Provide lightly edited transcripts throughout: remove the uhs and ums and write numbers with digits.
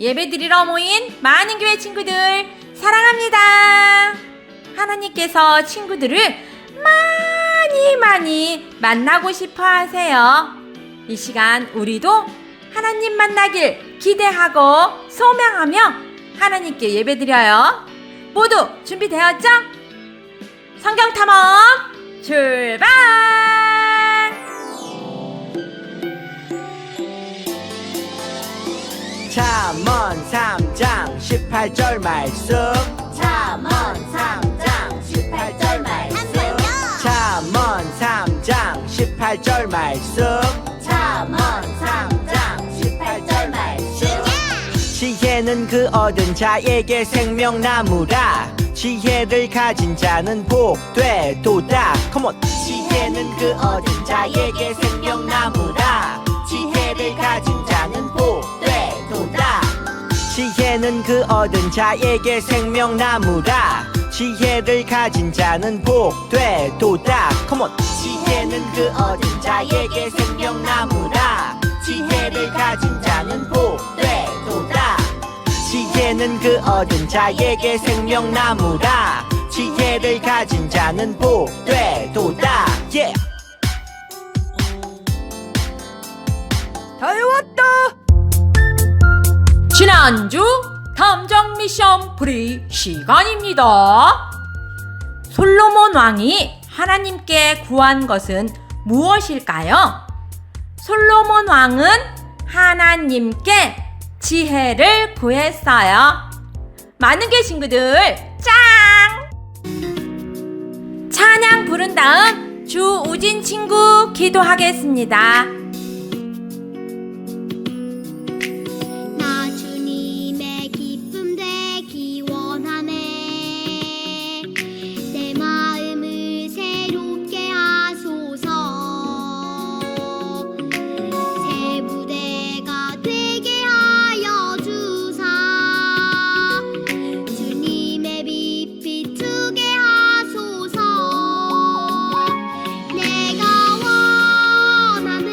예배드리러 모인 많은 교회 친구들 사랑합니다. 하나님께서 친구들을 많이 만나고 싶어 하세요. 이 시간 우리도 하나님 만나길 기대하고 소망하며 하나님께 예배드려요. 모두 준비되었죠? 성경 탐험 출발! 잠언 3장 18절 말씀. 잠언 3장 18절 말씀. 잠언 3장 18절 말씀. 잠언 3장 18절 말씀. 지혜는 그 얻은 자에게 생명나무라. 지혜를 가진 자는 복되도다. 컴온. 지혜는 그 얻은 자에게 생명나무라. 지혜를 가진 자는 복되도다. 지혜는 그 얻은 자에게 생명나무라. 지혜를 가진 자는 복되도다. 컴온. 지혜는 그 얻은 자에게 생명나무라. 지혜를 가진 자는 복되도다. 지혜는 그 얻은 자에게 생명나무라. 지혜를 가진 자는 복되도다. 예. 다 외웠다. 지난주 탐정 미션 프리 시간입니다. 솔로몬 왕이 하나님께 구한 것은 무엇일까요? 솔로몬 왕은 하나님께 지혜를 구했어요. 많은 교회 친구들 짱! 찬양 부른 다음 주우진 친구 기도하겠습니다. 나 주님의 기쁨 되기 원하네. 내 마음을 새롭게 하소서. 새 부대가 되게 하여 주사. 주님의 빛 비추게 하소서. 내가 원하는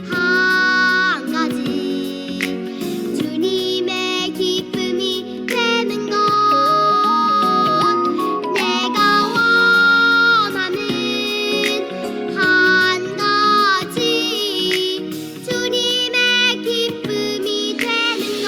한 가지. 주님의 기쁨이 되는 것. 내가 원하는 한 가지. 주님의 기쁨이 되는 것.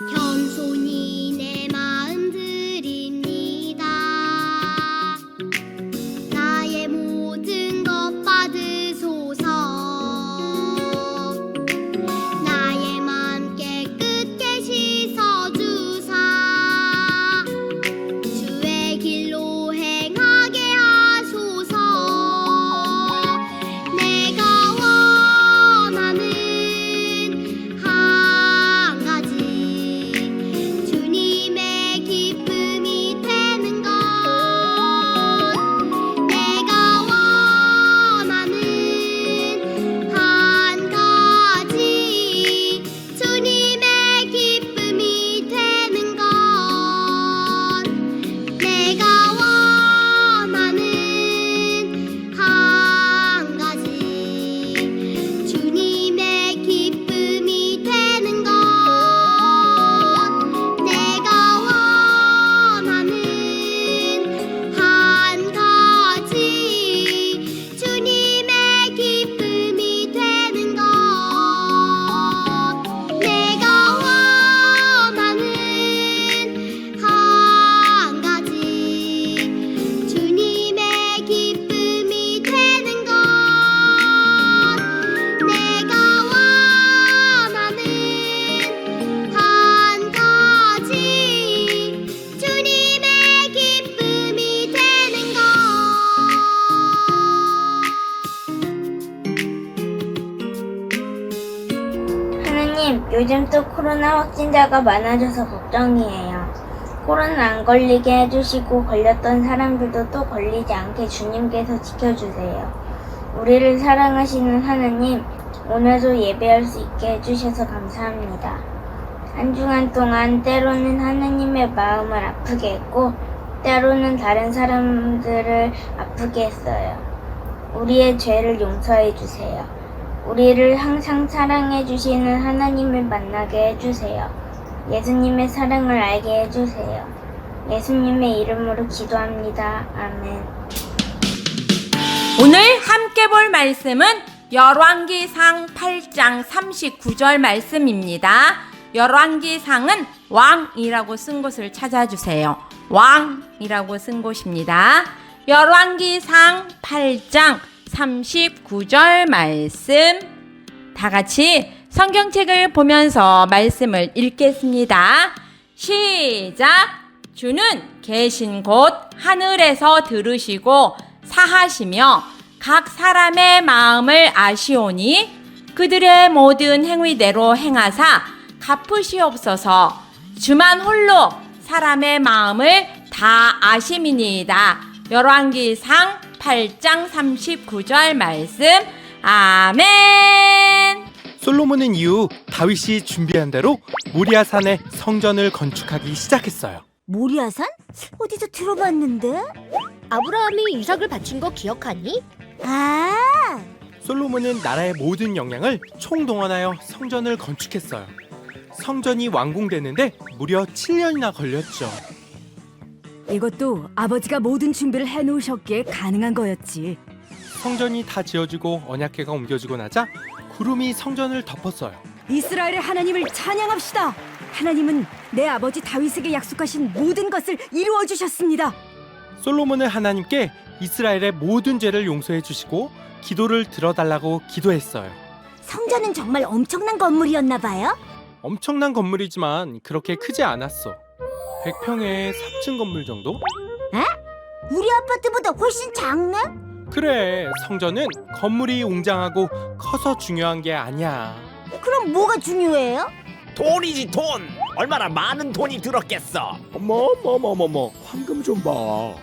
겸손히 내 마음 드립니다. 나의 모든 것 받으소서. 나의 맘 깨끗게 씻어주사. 주의 길로 행하게 하소서. 내가 원하는 한 가지. 주님의 기쁨이 되는 것. 내가 원하는 한 가지. 주님의 기쁨이 되는 것. 내가 원하는 한 가지. 주님의 기쁨이 되는 것. 내가 원하는 한 가지. 주님의 기쁨이 되는 것. 내가 원하는 한 가지. 주님의 기쁨이 되는 것. 내가 원하는 한 가지. 주님의 기쁨이 되는 것. 하나님, 요즘 또 코로나 확진자가 많아져서 걱정이에요. 코로나 안 걸리게 해주시고 걸렸던 사람들도 또 걸리지 않게 주님께서 지켜주세요. 우리를 사랑하시는 하나님, 오늘도 예배할 수 있게 해주셔서 감사합니다. 한 주간 동안 때로는 하나님의 마음을 아프게 했고, 때로는 다른 사람들을 아프게 했어요. 우리의 죄를 용서해 주세요. 우리를 항상 사랑해 주시는 하나님을 만나게 해주세요. 예수님의 사랑을 알게 해주세요. 예수님의 이름으로 기도합니다. 아멘. 오늘 함께 볼 말씀은 열왕기상 8장 39절 말씀입니다. 열왕기상은 왕이라고 쓴 곳을 찾아주세요. 왕이라고 쓴 곳입니다. 열왕기상 8장 39절 말씀, 다 같이 성경책을 보면서 말씀을 읽겠습니다. 시작! 주는 계신 곳 하늘에서 들으시고 사하시며 각 사람의 마음을 아시오니 그들의 모든 행위대로 행하사 갚으시옵소서. 주만 홀로 사람의 마음을 다 아심이니이다. 열왕기상 8장 39절 말씀. 아멘. 솔로몬은 이후 다윗이 준비한 대로 모리아산에 성전을 건축하기 시작했어요. 모리아산? 어디서 들어봤는데? 아브라함이 이삭을 바친 거 기억하니? 아, 솔로몬은 나라의 모든 역량을 총동원하여 성전을 건축했어요. 성전이 완공되는데 무려 7년이나 걸렸죠. 이것도 아버지가 모든 준비를 해놓으셨기에 가능한 거였지. 성전이 다 지어지고 언약궤가 옮겨지고 나자 구름이 성전을 덮었어요. 이스라엘의 하나님을 찬양합시다. 하나님은 내 아버지 다윗에게 약속하신 모든 것을 이루어 주셨습니다. 솔로몬은 하나님께 이스라엘의 모든 죄를 용서해 주시고 기도를 들어달라고 기도했어요. 성전은 정말 엄청난 건물이었나 봐요. 엄청난 건물이지만 그렇게 크지 않았어. 100평의 3층 건물 정도? 우리 아파트보다 훨씬 작네? 그래, 성전은 건물이 웅장하고 커서 중요한 게 아니야. 그럼 뭐가 중요해요? 돈이지 돈. 얼마나 많은 돈이 들었겠어. 어머 황금 좀 봐.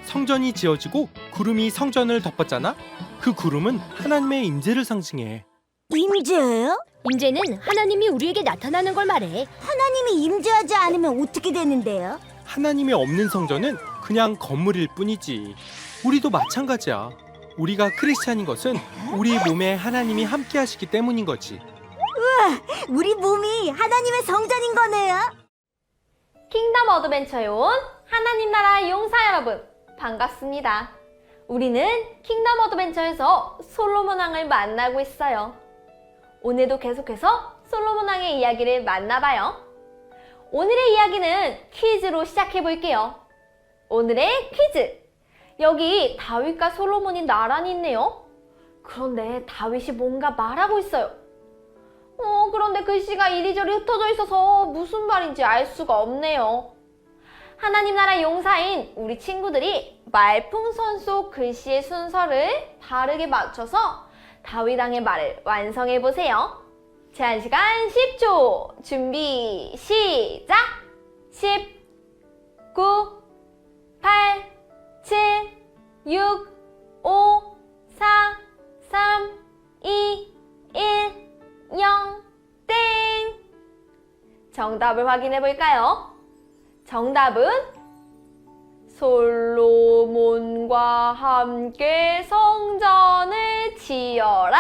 성전이 지어지고 구름이 성전을 덮었잖아. 그 구름은 하나님의 임재를 상징해. 임재예요? 임재는 하나님이 우리에게 나타나는 걸 말해. 하나님이 임재하지 않으면 어떻게 되는데요? 하나님이 없는 성전은 그냥 건물일 뿐이지. 우리도 마찬가지야. 우리가 크리스찬인 것은 우리 몸에 하나님이 함께 하시기 때문인 거지. 우리 몸이 하나님의 성전인 거네요. 킹덤 어드벤처에 온 하나님 나라 용사 여러분, 반갑습니다. 우리는 킹덤 어드벤처에서 솔로몬 왕을 만나고 있어요. 오늘도 계속해서 솔로몬 왕의 이야기를 만나봐요. 오늘의 이야기는 퀴즈로 시작해 볼게요. 오늘의 퀴즈! 여기 다윗과 솔로몬이 나란히 있네요. 그런데 다윗이 뭔가 말하고 있어요. 그런데 글씨가 이리저리 흩어져 있어서 무슨 말인지 알 수가 없네요. 하나님 나라 용사인 우리 친구들이 말풍선 속 글씨의 순서를 바르게 맞춰서 다윗 왕의 말을 완성해 보세요. 제한 시간 10초. 준비 시작. 10, 9, 8, 7, 6, 5, 4, 3, 2, 1, 0, 땡! 정답을 확인해 볼까요? 정답은 솔로몬과 함께 성전을 지어라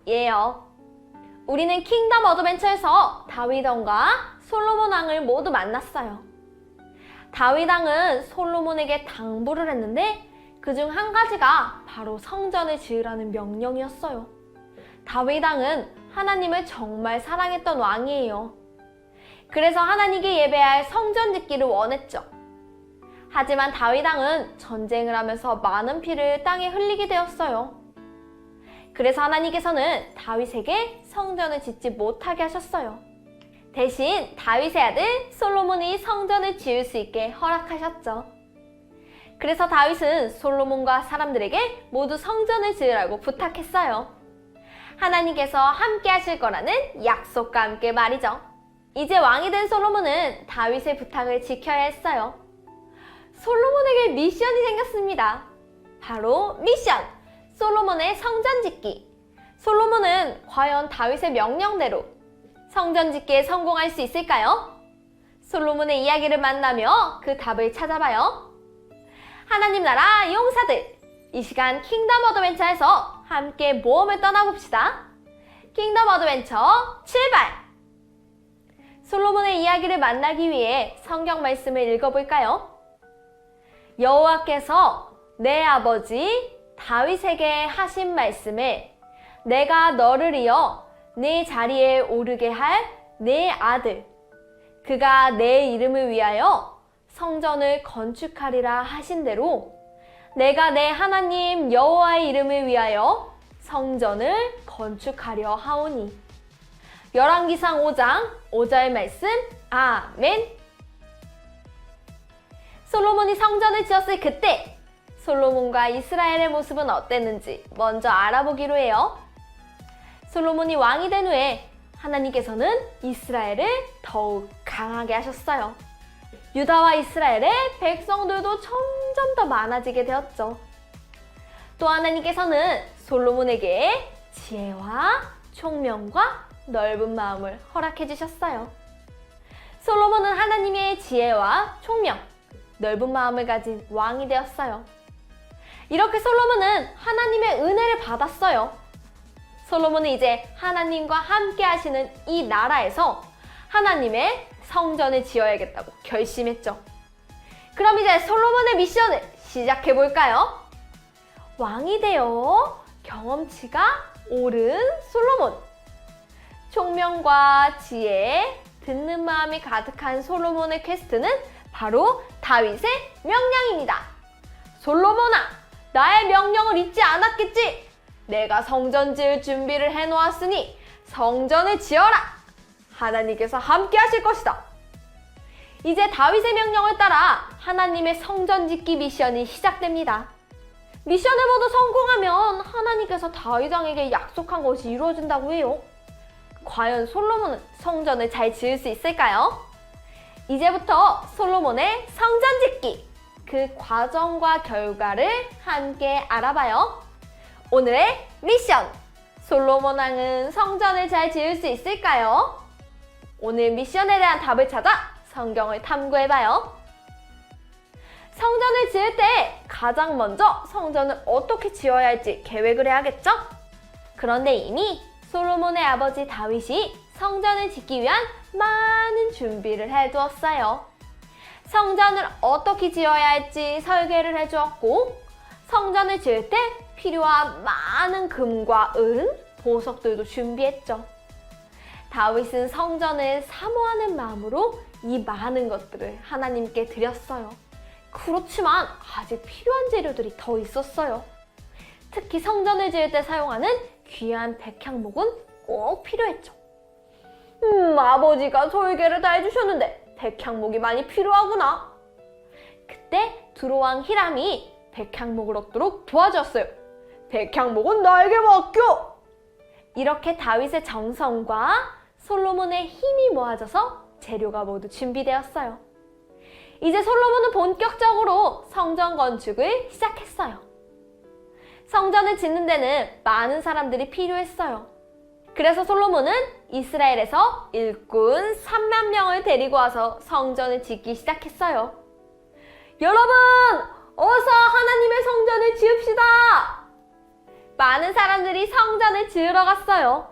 예요. 우리는 킹덤 어드벤처에서 다윗 왕과 솔로몬 왕을 모두 만났어요. 다윗 왕은 솔로몬에게 당부를 했는데 그중 한 가지가 바로 성전을 지으라는 명령이었어요. 다윗 왕은 하나님을 정말 사랑했던 왕이에요. 그래서 하나님께 예배할 성전 짓기를 원했죠. 하지만 다윗 왕은 전쟁을 하면서 많은 피를 땅에 흘리게 되었어요. 그래서 하나님께서는 다윗에게 성전을 짓지 못하게 하셨어요. 대신 다윗의 아들 솔로몬이 성전을 지을 수 있게 허락하셨죠. 그래서 다윗은 솔로몬과 사람들에게 모두 성전을 지으라고 부탁했어요. 하나님께서 함께 하실 거라는 약속과 함께 말이죠. 이제 왕이 된 솔로몬은 다윗의 부탁을 지켜야 했어요. 솔로몬에게 미션이 생겼습니다. 바로 미션! 솔로몬의 성전 짓기. 솔로몬은 과연 다윗의 명령대로 성전 짓기에 성공할 수 있을까요? 솔로몬의 이야기를 만나며 그 답을 찾아봐요. 하나님 나라 용사들, 이 시간 킹덤 어드벤처에서 함께 모험을 떠나봅시다. 킹덤 어드벤처 출발! 솔로몬의 이야기를 만나기 위해 성경 말씀을 읽어볼까요? 여호와께서 내 아버지 다윗에게 하신 말씀을 내가 너를 이어 네 자리에 오르게 할 내 아들, 그가 내 이름을 위하여 성전을 건축하리라 하신 대로 내가 내 하나님 여호와의 이름을 위하여 성전을 건축하려 하오니. 열왕기상 5장 5절 말씀. 아멘. 솔로몬이 성전을 지었을 그때 솔로몬과 이스라엘의 모습은 어땠는지 먼저 알아보기로 해요. 솔로몬이 왕이 된 후에 하나님께서는 이스라엘을 더욱 강하게 하셨어요. 유다와 이스라엘의 백성들도 점점 더 많아지게 되었죠. 또 하나님께서는 솔로몬에게 지혜와 총명과 넓은 마음을 허락해 주셨어요. 솔로몬은 하나님의 지혜와 총명, 넓은 마음을 가진 왕이 되었어요. 이렇게 솔로몬은 하나님의 은혜를 받았어요. 솔로몬은 이제 하나님과 함께 하시는 이 나라에서 하나님의 성전을 지어야겠다고 결심했죠. 그럼 이제 솔로몬의 미션을 시작해 볼까요? 왕이 되어 경험치가 오른 솔로몬. 총명과 지혜, 듣는 마음이 가득한 솔로몬의 퀘스트는 바로 다윗의 명령입니다. 솔로몬아, 나의 명령을 잊지 않았겠지? 내가 성전 지을 준비를 해놓았으니 성전을 지어라! 하나님께서 함께 하실 것이다. 이제 다윗의 명령을 따라 하나님의 성전 짓기 미션이 시작됩니다. 미션을 모두 성공하면 하나님께서 다윗 왕에게 약속한 것이 이루어진다고 해요. 과연 솔로몬은 성전을 잘 지을 수 있을까요? 이제부터 솔로몬의 성전 짓기, 그 과정과 결과를 함께 알아봐요. 오늘의 미션! 솔로몬 왕은 성전을 잘 지을 수 있을까요? 오늘 미션에 대한 답을 찾아 성경을 탐구해봐요. 성전을 지을 때 가장 먼저 성전을 어떻게 지어야 할지 계획을 해야겠죠? 그런데 이미 솔로몬의 아버지 다윗이 성전을 짓기 위한 많은 준비를 해두었어요. 성전을 어떻게 지어야 할지 설계를 해주었고, 성전을 지을 때 필요한 많은 금과 은, 보석들도 준비했죠. 다윗은 성전을 사모하는 마음으로 이 많은 것들을 하나님께 드렸어요. 그렇지만 아직 필요한 재료들이 더 있었어요. 특히 성전을 지을 때 사용하는 귀한 백향목은 꼭 필요했죠. 아버지가 설계를 다 해주셨는데 백향목이 많이 필요하구나. 그때 두로왕 히람이 백향목을 얻도록 도와줬어요. 백향목은 나에게 맡겨! 이렇게 다윗의 정성과 솔로몬의 힘이 모아져서 재료가 모두 준비되었어요. 이제 솔로몬은 본격적으로 성전 건축을 시작했어요. 성전을 짓는 데는 많은 사람들이 필요했어요. 그래서 솔로몬은 이스라엘에서 일꾼 3만 명을 데리고 와서 성전을 짓기 시작했어요. 여러분! 어서 하나님의 성전을 지읍시다! 많은 사람들이 성전을 지으러 갔어요.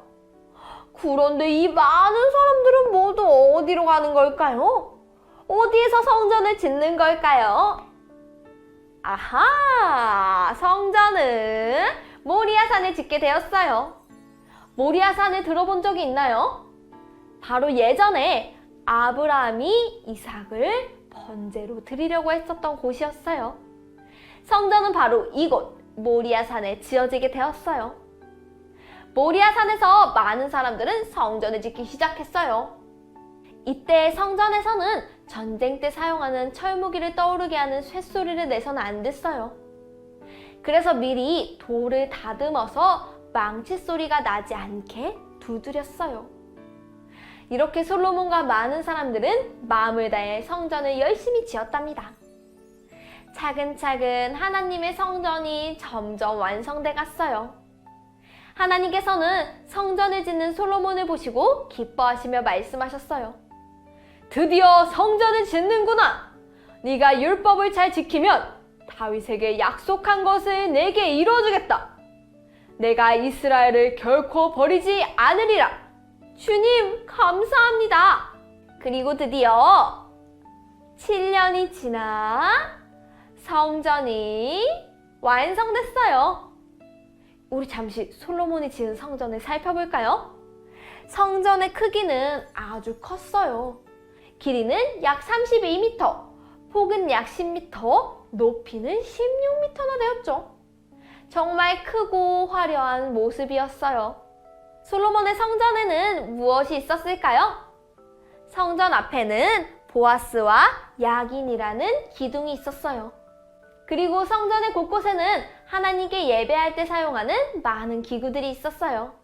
그런데 이 많은 사람들은 모두 어디로 가는 걸까요? 어디에서 성전을 짓는 걸까요? 아하! 성전은 모리아산에 짓게 되었어요. 모리아산을 들어본 적이 있나요? 바로 예전에 아브라함이 이삭을 번제로 드리려고 했었던 곳이었어요. 성전은 바로 이곳 모리아산에 지어지게 되었어요. 모리아산에서 많은 사람들은 성전을 짓기 시작했어요. 이때 성전에서는 전쟁 때 사용하는 철무기를 떠오르게 하는 쇳소리를 내서는 안 됐어요. 그래서 미리 돌을 다듬어서 망치 소리가 나지 않게 두드렸어요. 이렇게 솔로몬과 많은 사람들은 마음을 다해 성전을 열심히 지었답니다. 차근차근 하나님의 성전이 점점 완성돼 갔어요. 하나님께서는 성전을 짓는 솔로몬을 보시고 기뻐하시며 말씀하셨어요. 드디어 성전을 짓는구나. 네가 율법을 잘 지키면 다윗에게 약속한 것을 내게 이루어주겠다. 내가 이스라엘을 결코 버리지 않으리라. 주님, 감사합니다. 그리고 드디어 7년이 지나 성전이 완성됐어요. 우리 잠시 솔로몬이 지은 성전을 살펴볼까요? 성전의 크기는 아주 컸어요. 길이는 약 32m, 폭은 약 10m, 높이는 16m나 되었죠. 정말 크고 화려한 모습이었어요. 솔로몬의 성전에는 무엇이 있었을까요? 성전 앞에는 보아스와 야긴이라는 기둥이 있었어요. 그리고 성전의 곳곳에는 하나님께 예배할 때 사용하는 많은 기구들이 있었어요.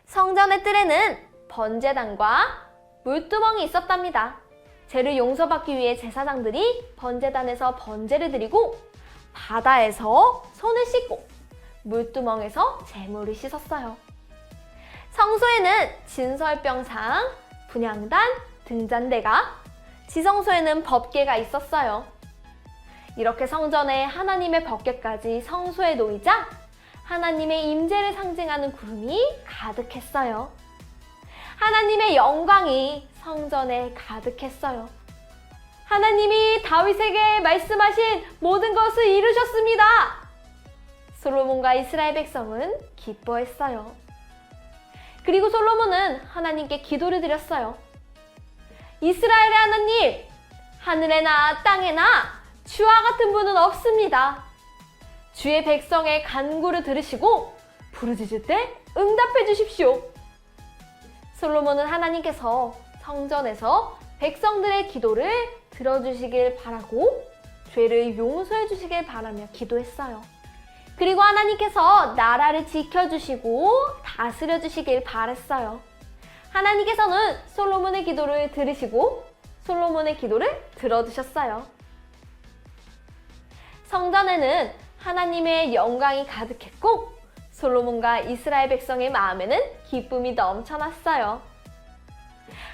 성전의 뜰에는 번제단과 물두멍이 있었답니다. 죄를 용서받기 위해 제사장들이 번제단에서 번제를 드리고 바다에서 손을 씻고 물두멍에서 재물을 씻었어요. 성소에는 진설병상, 분향단, 등잔대가, 지성소에는 법궤가 있었어요. 이렇게 성전에 하나님의 법궤까지 성소에 놓이자 하나님의 임재를 상징하는 구름이 가득했어요. 하나님의 영광이 성전에 가득했어요. 하나님이 다윗에게 말씀하신 모든 것을 이루셨습니다. 솔로몬과 이스라엘 백성은 기뻐했어요. 그리고 솔로몬은 하나님께 기도를 드렸어요. 이스라엘의 하나님, 하늘에나 땅에나 주와 같은 분은 없습니다. 주의 백성의 간구를 들으시고 부르짖을 때 응답해 주십시오. 솔로몬은 하나님께서 성전에서 백성들의 기도를 들어주시길 바라고 죄를 용서해 주시길 바라며 기도했어요. 그리고 하나님께서 나라를 지켜주시고 다스려 주시길 바랬어요. 하나님께서는 솔로몬의 기도를 들으시고 솔로몬의 기도를 들어주셨어요. 성전에는 하나님의 영광이 가득했고 솔로몬과 이스라엘 백성의 마음에는 기쁨이 넘쳐났어요.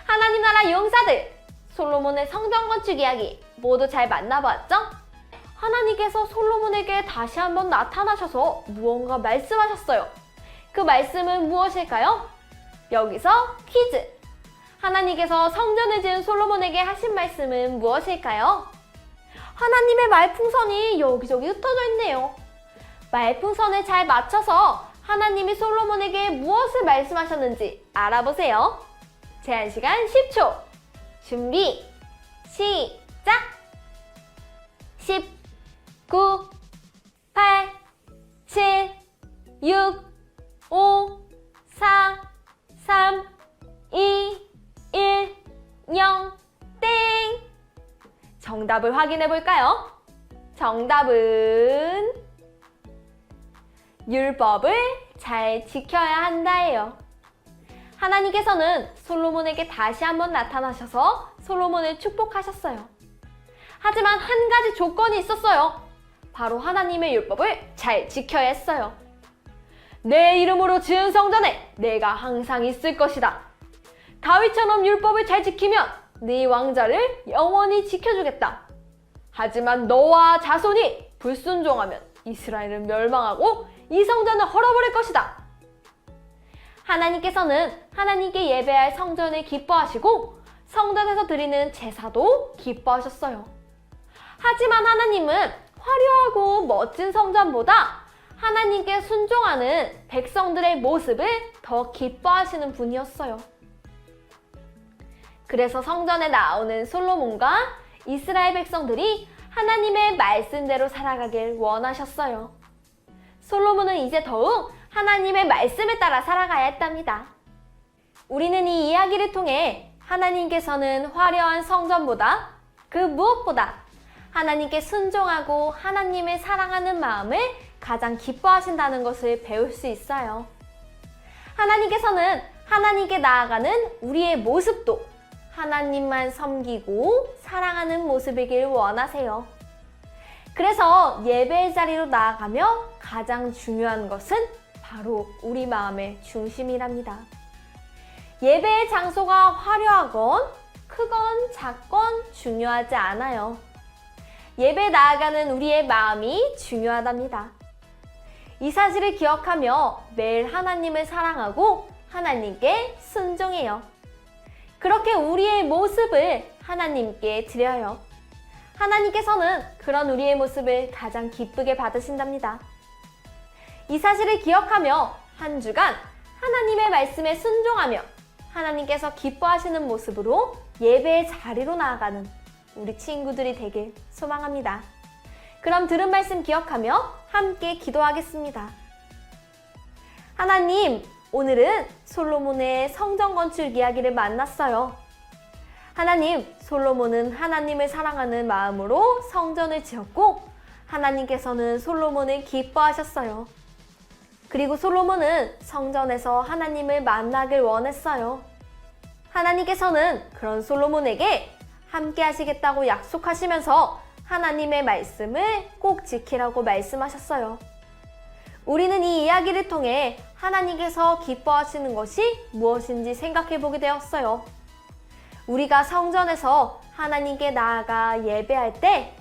하나님 나라 용사들, 솔로몬의 성전 건축 이야기 모두 잘 만나봤죠? 하나님께서 솔로몬에게 다시 한번 나타나셔서 무언가 말씀하셨어요. 그 말씀은 무엇일까요? 여기서 퀴즈! 하나님께서 성전을 지은 솔로몬에게 하신 말씀은 무엇일까요? 하나님의 말풍선이 여기저기 흩어져 있네요. 말풍선을 잘 맞춰서 하나님이 솔로몬에게 무엇을 말씀하셨는지 알아보세요. 제한 시간 10초. 준비, 시작! 10, 9, 8, 7, 6, 5, 4, 3, 2, 1, 0, 땡! 정답을 확인해 볼까요? 정답은 율법을 잘 지켜야 한다예요. 하나님께서는 솔로몬에게 다시 한번 나타나셔서 솔로몬을 축복하셨어요. 하지만 한 가지 조건이 있었어요. 바로 하나님의 율법을 잘 지켜야 했어요. 내 이름으로 지은 성전에 내가 항상 있을 것이다. 다윗처럼 율법을 잘 지키면 네 왕자를 영원히 지켜주겠다. 하지만 너와 자손이 불순종하면 이스라엘은 멸망하고 이 성전을 헐어버릴 것이다. 하나님께서는 하나님께 예배할 성전을 기뻐하시고 성전에서 드리는 제사도 기뻐하셨어요. 하지만 하나님은 화려하고 멋진 성전보다 하나님께 순종하는 백성들의 모습을 더 기뻐하시는 분이었어요. 그래서 성전에 나오는 솔로몬과 이스라엘 백성들이 하나님의 말씀대로 살아가길 원하셨어요. 솔로몬은 이제 더욱 하나님의 말씀에 따라 살아가야 했답니다. 우리는 이 이야기를 통해 하나님께서는 화려한 성전보다 그 무엇보다 하나님께 순종하고 하나님을 사랑하는 마음을 가장 기뻐하신다는 것을 배울 수 있어요. 하나님께서는 하나님께 나아가는 우리의 모습도 하나님만 섬기고 사랑하는 모습이길 원하세요. 그래서 예배의 자리로 나아가며 가장 중요한 것은 바로 우리 마음의 중심이랍니다. 예배의 장소가 화려하건 크건 작건 중요하지 않아요. 예배에 나아가는 우리의 마음이 중요하답니다. 이 사실을 기억하며 매일 하나님을 사랑하고 하나님께 순종해요. 그렇게 우리의 모습을 하나님께 드려요. 하나님께서는 그런 우리의 모습을 가장 기쁘게 받으신답니다. 이 사실을 기억하며 한 주간 하나님의 말씀에 순종하며 하나님께서 기뻐하시는 모습으로 예배의 자리로 나아가는 우리 친구들이 되길 소망합니다. 그럼 들은 말씀 기억하며 함께 기도하겠습니다. 하나님, 오늘은 솔로몬의 성전 건축 이야기를 만났어요. 하나님, 솔로몬은 하나님을 사랑하는 마음으로 성전을 지었고 하나님께서는 솔로몬을 기뻐하셨어요. 그리고 솔로몬은 성전에서 하나님을 만나길 원했어요. 하나님께서는 그런 솔로몬에게 함께 하시겠다고 약속하시면서 하나님의 말씀을 꼭 지키라고 말씀하셨어요. 우리는 이 이야기를 통해 하나님께서 기뻐하시는 것이 무엇인지 생각해 보게 되었어요. 우리가 성전에서 하나님께 나아가 예배할 때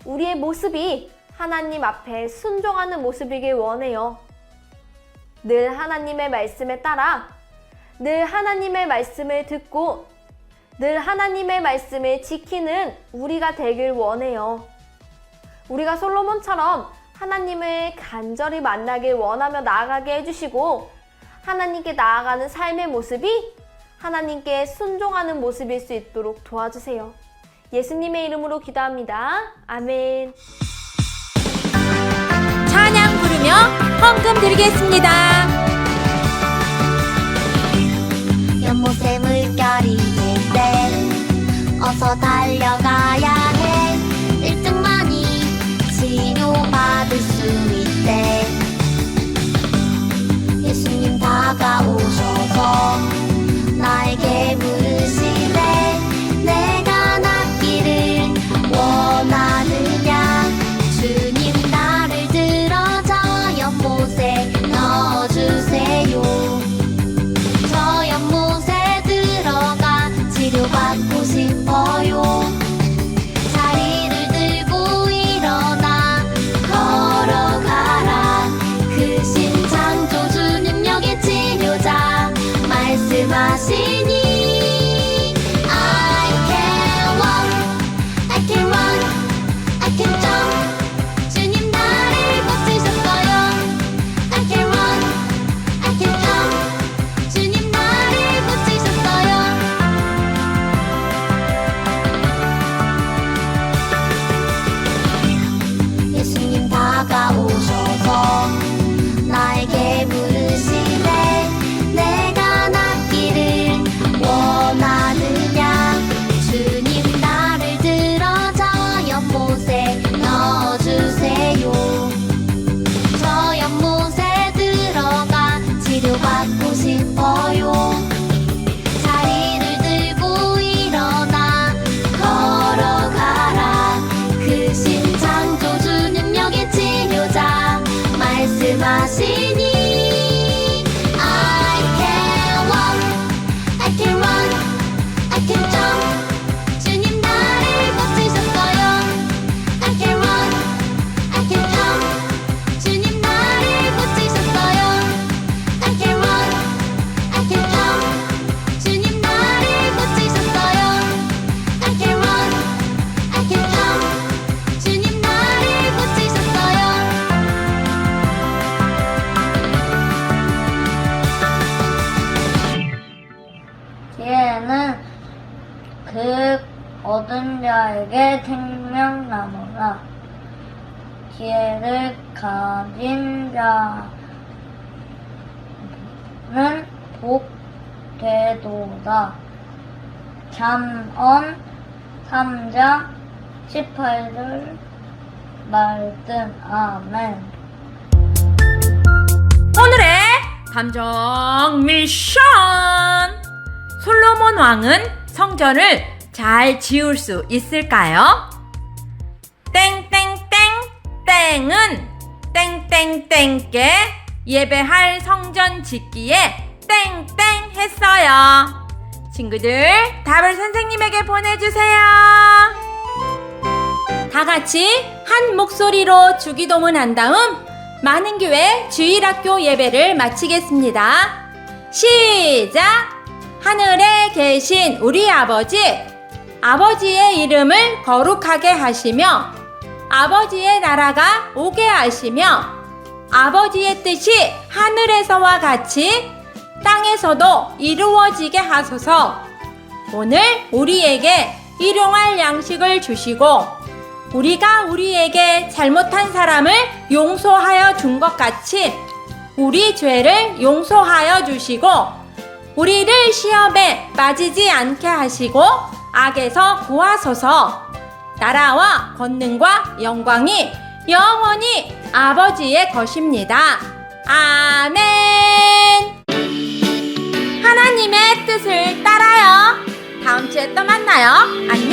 우리의 모습이 하나님 앞에 순종하는 모습이길 원해요. 늘 하나님의 말씀에 따라, 늘 하나님의 말씀을 듣고, 늘 하나님의 말씀을 지키는 우리가 되길 원해요. 우리가 솔로몬처럼 하나님을 간절히 만나길 원하며 나아가게 해주시고 하나님께 나아가는 삶의 모습이 하나님께 순종하는 모습일 수 있도록 도와주세요. 예수님의 이름으로 기도합니다. 아멘. 찬양 부르며 헌금 드리겠습니다. 연못에 물결이 될 때 어서 달려가야 해. 1등만이 치료받을 수 있대. 예수님 다가오셔서 나에게 물으시네. 내가 낫기를 원하느냐. 주님 나를 들어줘 연못에 넣어주세요. 저 연못에 들어가 치료받고 싶어요. 자리를 들고 일어나 걸어가라. 그 신창조주 능력의 치료자 말씀하시니 I can walk, I can run, I can jump. 주님 나를 고치셨어요. I can run, I can jump. 주님 나를 고치셨어요. 예수님 다가오셔서 나에게 물으시네. 내가 낫기를 원하느냐. 주님 나를 들어줘 연못에 넣어주세요. 저 연못에 들어가 치료받고 싶어요. 자리를 들고 일어나 걸어가라. 그 신창조주 능력의 치료자 말씀하시니 I can walk, I can run, I can jump. 주님 나를 고치셨어요. I can run, I can jump. 주님 나를 고치셨어요. I can run, I can jump. 주님 나를 고치셨어요. I can run, I can jump. 주님 나를 고치셨어요. 지혜는 그 얻은 자에게 생명나무라. 지혜를 가진 자는 복 되도다. 잠언 3장 18절 말씀. 아멘. 오늘의 감정 미션! 솔로몬 왕은 성전을 잘 지을 수 있을까요? 땡땡땡 땡은 땡땡땡께 예배할 성전 짓기에 땡땡 했어요. 친구들, 답을 선생님에게 보내주세요. 다 같이 한 목소리로 주기도문 한 다음 많은 교회 주일학교 예배를 마치겠습니다. 시작! 하늘에 계신 우리 아버지, 아버지의 이름을 거룩하게 하시며 아버지의 나라가 오게 하시며 아버지의 뜻이 하늘에서와 같이 땅에서도 이루어지게 하소서. 오늘 우리에게 일용할 양식을 주시고 우리가 우리에게 잘못한 사람을 용서하여 준 것 같이 우리 죄를 용서하여 주시고 우리를 시험에 빠지지 않게 하시고 악에서 구하소서. 나라와 권능과 영광이 영원히 아버지의 것입니다. 아멘. 하나님의 뜻을 따라요. 다음 주에 또 만나요. 안녕.